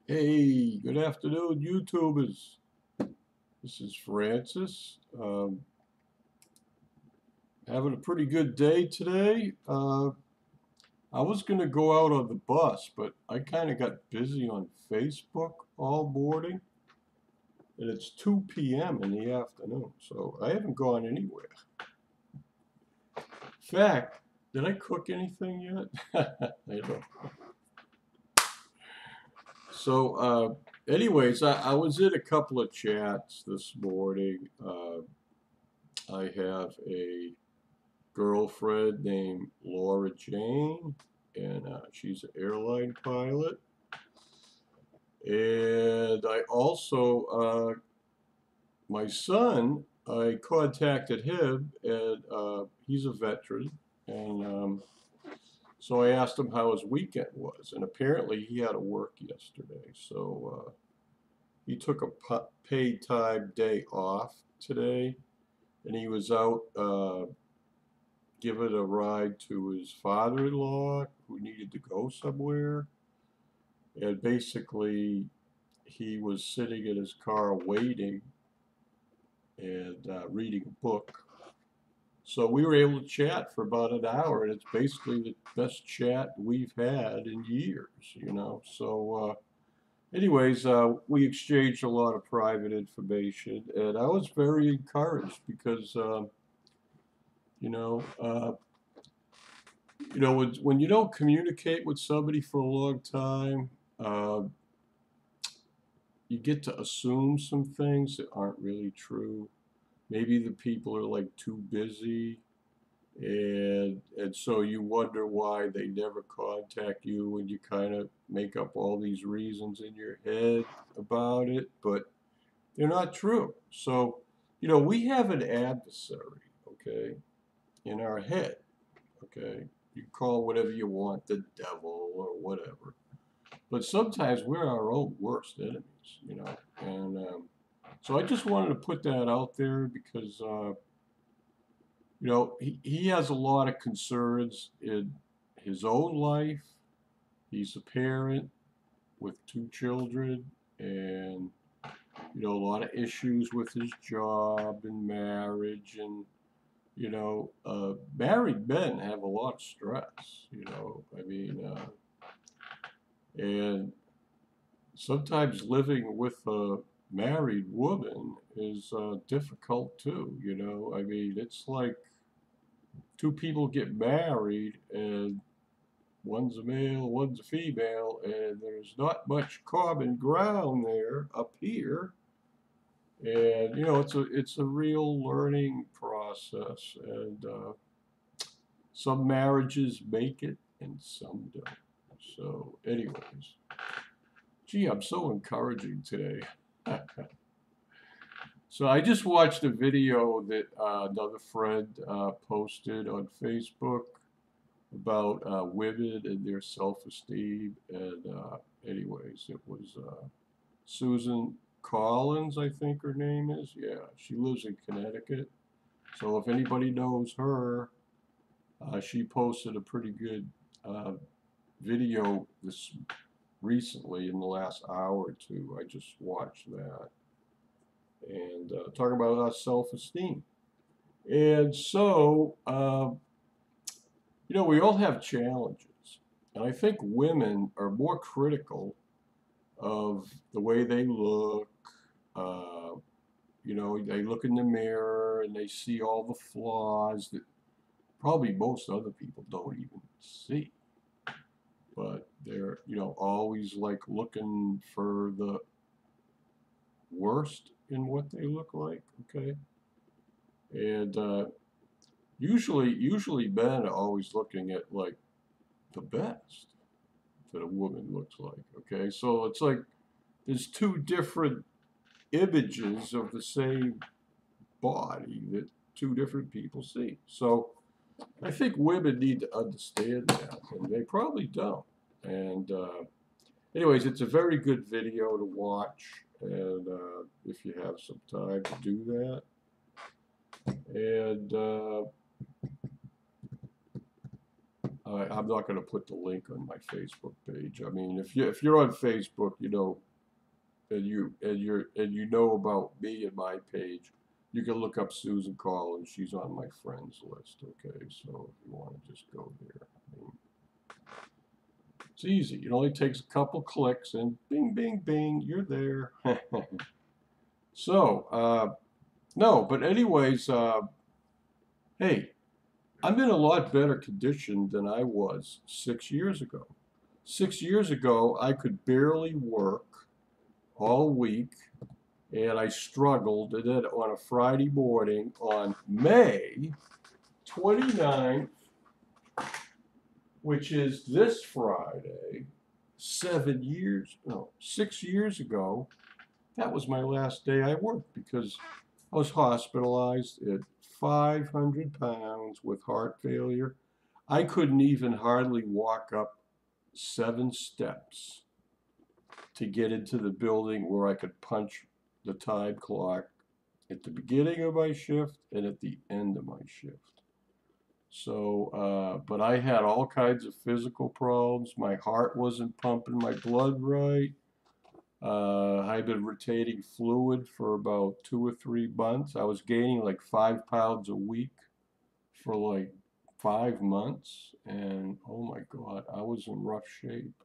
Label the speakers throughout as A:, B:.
A: Hey, good afternoon, YouTubers. This is Francis. Having a pretty good day today. I was going to go out on the bus, but I kind of got busy on Facebook all morning, and it's 2 p.m. in the afternoon, so I haven't gone anywhere. In fact, did I cook anything yet? I don't. Anyways, I was in a couple of chats this morning. I have a girlfriend named Laura Jane, and she's an airline pilot. And I also, my son, I contacted him, and he's a veteran, and so I asked him how his weekend was, and apparently he had to work yesterday, so he took a paid time day off today, and he was out giving a ride to his father-in-law who needed to go somewhere. And basically, he was sitting in his car waiting and reading a book. So we were able to chat for about an hour, and it's basically the best chat we've had in years. Anyways, we exchanged a lot of private information, and I was very encouraged because, you know, uh, when you don't communicate with somebody for a long time, uh, you get to assume some things that aren't really true. Maybe the people are like too busy, and so you wonder why they never contact you, and you kind of make up all these reasons in your head about it, but they're not true. So, we have an adversary, okay, in our head, okay? You call whatever you want the devil or whatever. But sometimes we're our own worst enemies. And so I just wanted to put that out there because, he has a lot of concerns in his own life. He's a parent with two children and, a lot of issues with his job and marriage. And, married men have a lot of stress. And sometimes living with a married woman is difficult too. It's like two people get married and one's a male, one's a female, and there's not much common ground there up here. And it's a real learning process, and some marriages make it and some don't. So, anyways, gee, I'm so encouraging today. So I just watched a video that another friend posted on Facebook about women and their self-esteem. And anyways, it was Susan Collins, I think her name is. Yeah, she lives in Connecticut. So if anybody knows her, she posted a pretty good uh, video this recently in the last hour or two. I just watched that and talking about our self-esteem. And so, we all have challenges. And I think women are more critical of the way they look. Uh, they look in the mirror and they see all the flaws that probably most other people don't even see. But they're, always like looking for the worst in what they look like, okay? And usually men are always looking at like the best that a woman looks like, okay? So it's like there's two different images of the same body that two different people see. So I think women need to understand that, and they probably don't. And anyways, it's a very good video to watch, and if you have some time to do that. And I'm not going to put the link on my Facebook page. I mean, if you're on Facebook, you know, and you know about me and my page, you can look up Susan Collins. She's on my friends list. Okay, so if you want to just go there, I mean, it's easy. It only takes a couple clicks, and bing, bing, bing, you're there. So, no, but anyways, hey, I'm in a lot better condition than I was 6 years ago. 6 years ago, I could barely work all week, and I struggled. And then on a Friday morning, on May 29th, which is this Friday, 7 years, no, 6 years ago, that was my last day I worked because I was hospitalized at 500 pounds with heart failure. I couldn't even hardly walk up 7 steps to get into the building where I could punch the time clock at the beginning of my shift and at the end of my shift. So, but I had all kinds of physical problems. My heart wasn't pumping my blood right. I've been retaining fluid for about 2 or 3 months. I was gaining like 5 pounds a week for like 5 months, and oh my God, I was in rough shape.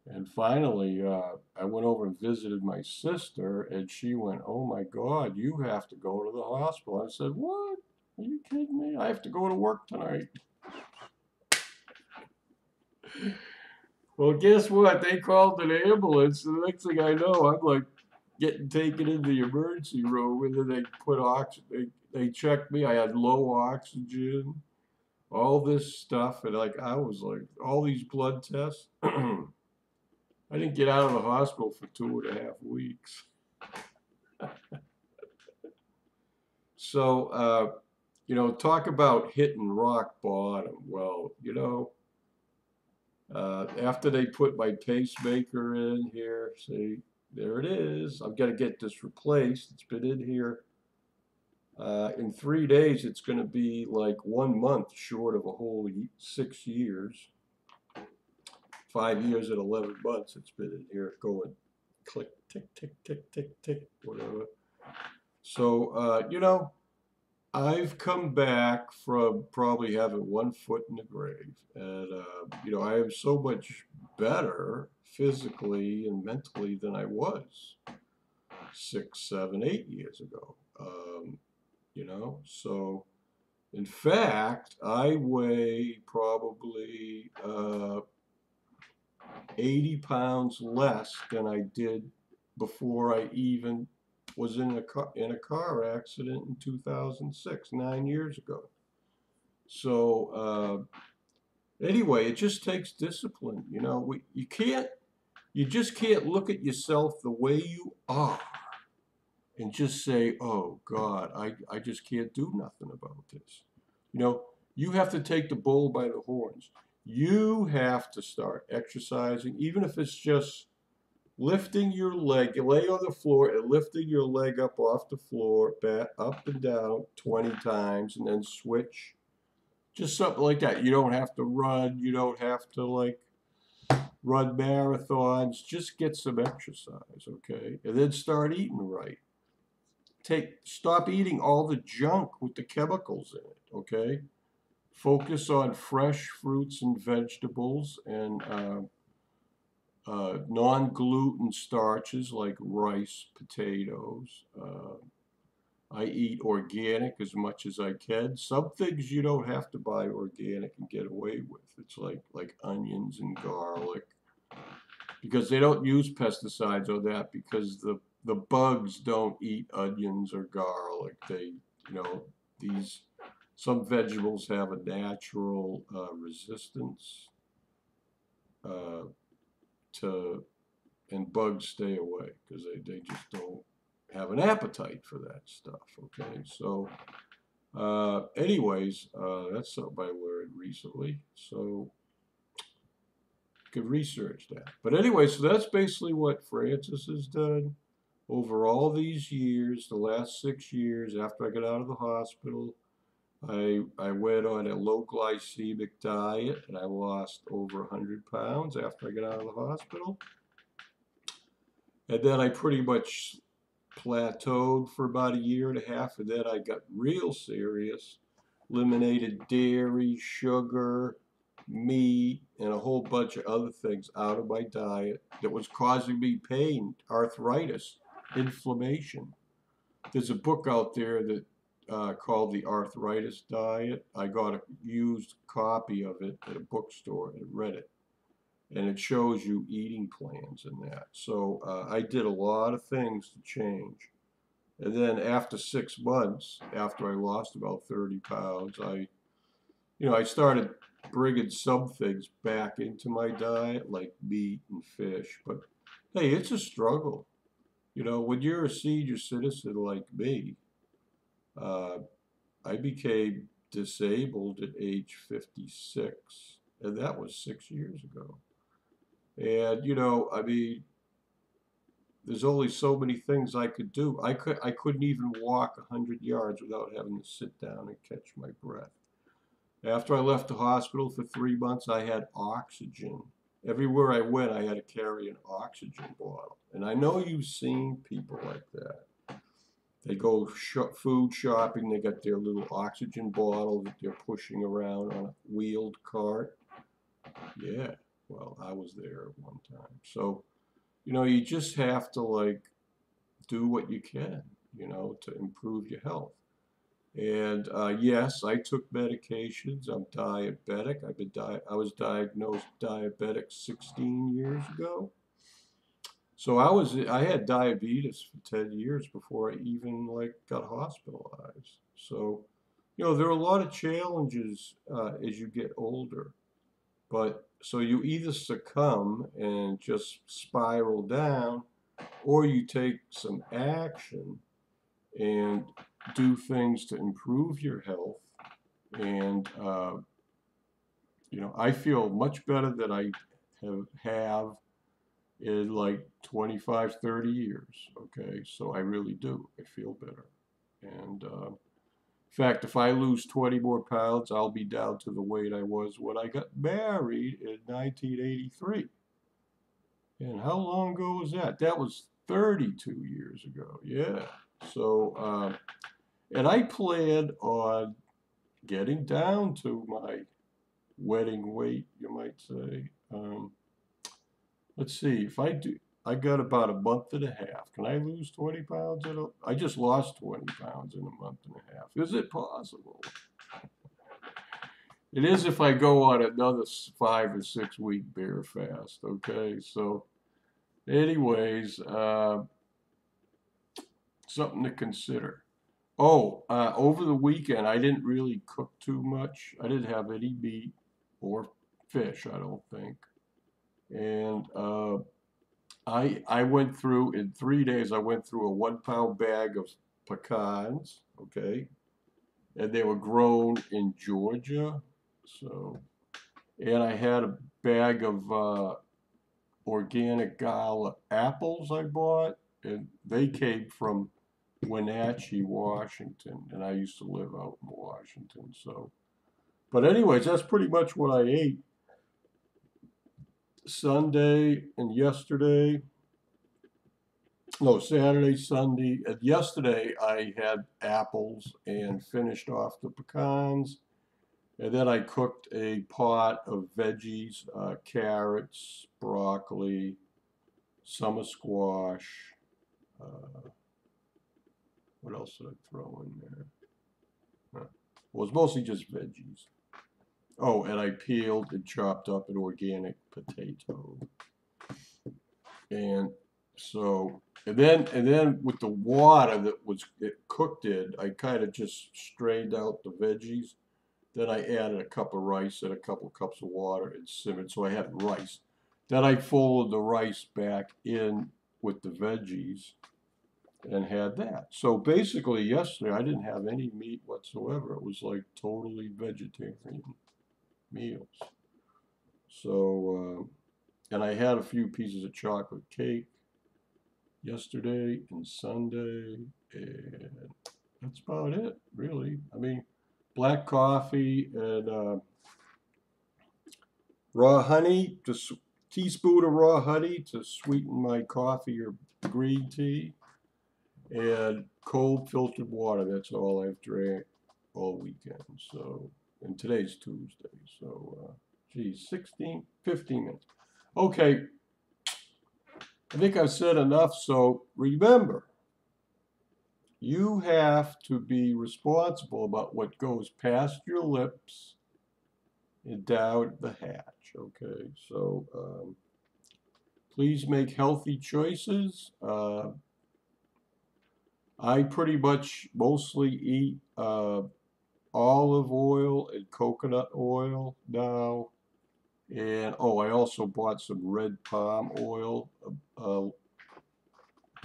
A: And finally, I went over and visited my sister, and she went, "Oh my God, you have to go to the hospital." I said, "What? Are you kidding me? I have to go to work tonight." Well, guess what? They called an ambulance, and the next thing I know, I'm like getting taken in the emergency room, and then they put oxygen. They checked me. I had low oxygen, all this stuff, and like I was like all these blood tests. I didn't get out of the hospital for 2.5 weeks. So, you know, talk about hitting rock bottom. Well, you know, after they put my pacemaker in here, see, there it is. I've got to get this replaced. It's been in here. In 3 days, it's going to be like 1 month short of a whole 6 years. 5 years and 11 months it's been in here going click, tick, tick, tick, tick, tick, whatever. So, you know, I've come back from probably having 1 foot in the grave. And, you know, I am so much better physically and mentally than I was 6, 7, 8 years ago. You know, so in fact, I weigh probably 80 pounds less than I did before I even was in a car accident in 2006, 9 years ago. So anyway, it just takes discipline. You know, you just can't look at yourself the way you are and just say, "Oh God, I just can't do nothing about this." You know, you have to take the bull by the horns. You have to start exercising, even if it's just lifting your leg. You lay on the floor and lifting your leg up off the floor, back up and down 20 times, and then switch. Just something like that. You don't have to run. You don't have to like run marathons. Just get some exercise, okay? And then start eating right. Stop eating all the junk with the chemicals in it, okay? Focus on fresh fruits and vegetables and non-gluten starches like rice, potatoes. I eat organic as much as I can. Some things you don't have to buy organic and get away with. It's like onions and garlic, because they don't use pesticides on that, because the bugs don't eat onions or garlic. They, you know, some vegetables have a natural resistance to, and bugs stay away because they just don't have an appetite for that stuff. Okay, so anyways, that's something I learned recently. So you could research that. But anyway, so that's basically what Fran-Sez has done over all these years, the last 6 years after I got out of the hospital. I went on a low glycemic diet and I lost over 100 pounds after I got out of the hospital. And then I pretty much plateaued for about a year and a half, and then I got real serious. Eliminated dairy, sugar, meat, and a whole bunch of other things out of my diet that was causing me pain, arthritis, inflammation. There's a book out there that called The Arthritis Diet. I got a used copy of it at a bookstore and read it. And it shows you eating plans and that. So I did a lot of things to change. And then after 6 months, after I lost about 30 pounds, I started bringing some things back into my diet, like meat and fish. But hey, it's a struggle. When you're a senior citizen like me, uh, I became disabled at age 56, and that was 6 years ago. And I mean, there's only so many things I could do. I couldn't even walk 100 yards without having to sit down and catch my breath. After I left the hospital for 3 months, I had oxygen. Everywhere I went, I had to carry an oxygen bottle. And I know you've seen people like that. They go food shopping, they got their little oxygen bottle that they're pushing around on a wheeled cart. Yeah, well, I was there at one time. So, you just have to do what you can, to improve your health. And yes, I took medications. I'm diabetic. I was diagnosed diabetic 16 years ago. So I had diabetes for 10 years before I even got hospitalized. So, there are a lot of challenges as you get older. But so you either succumb and just spiral down, or you take some action and do things to improve your health. And I feel much better than I have in 25, 30 years. Okay, so I really do. I feel better. And in fact, if I lose 20 more pounds, I'll be down to the weight I was when I got married in 1983. And how long ago was that? That was 32 years ago. Yeah. So, and I planned on getting down to my wedding weight, you might say. Let's see, if I do, I got about a month and a half. Can I lose 20 pounds? I just lost 20 pounds in a month and a half. Is it possible? It is if I go on another 5 or 6 week bear fast. Okay, so anyways, something to consider. Oh, over the weekend, I didn't really cook too much. I didn't have any meat or fish, I don't think. And I went through, in 3 days, I went through a 1 pound bag of pecans, okay? And they were grown in Georgia. So, and I had a bag of organic gala apples I bought, and they came from Wenatchee, Washington, and I used to live out in Washington. So, but anyways, that's pretty much what I ate Sunday and yesterday. No, Saturday, Sunday, and yesterday I had apples and finished off the pecans. And then I cooked a pot of veggies, carrots, broccoli, summer squash. Uh, what else did I throw in there? Well, it was mostly just veggies. Oh, and I peeled and chopped up an organic potato. And so, and then with the water that was it cooked in, I kind of just strained out the veggies. Then I added a cup of rice and a couple cups of water and simmered, so I had rice. Then I folded the rice back in with the veggies and had that. So basically, yesterday I didn't have any meat whatsoever. It was like totally vegetarian meals. So, and I had a few pieces of chocolate cake yesterday and Sunday, and that's about it, really. I mean, black coffee and raw honey, just a teaspoon of raw honey to sweeten my coffee or green tea, and cold filtered water. That's all I've drank all weekend. So, and today's Tuesday. So, geez, 15 minutes. Okay, I think I've said enough. So remember, you have to be responsible about what goes past your lips and down the hatch. Okay, so please make healthy choices. I pretty much mostly eat olive oil and coconut oil now. And oh, I also bought some red palm oil uh,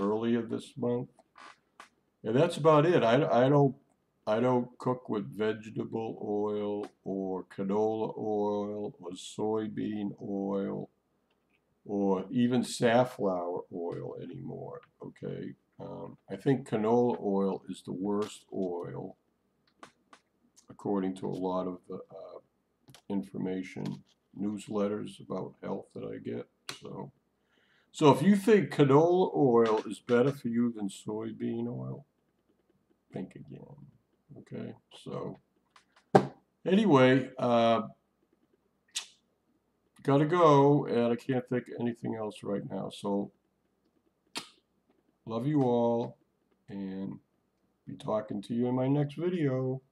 A: earlier this month. And that's about it. I don't cook with vegetable oil or canola oil or soybean oil or even safflower oil anymore. Okay, I think canola oil is the worst oil according to a lot of the information newsletters about health that I get. So if you think canola oil is better for you than soybean oil, think again. Okay, so anyway, gotta go, and I can't think of anything else right now. So love you all, and be talking to you in my next video.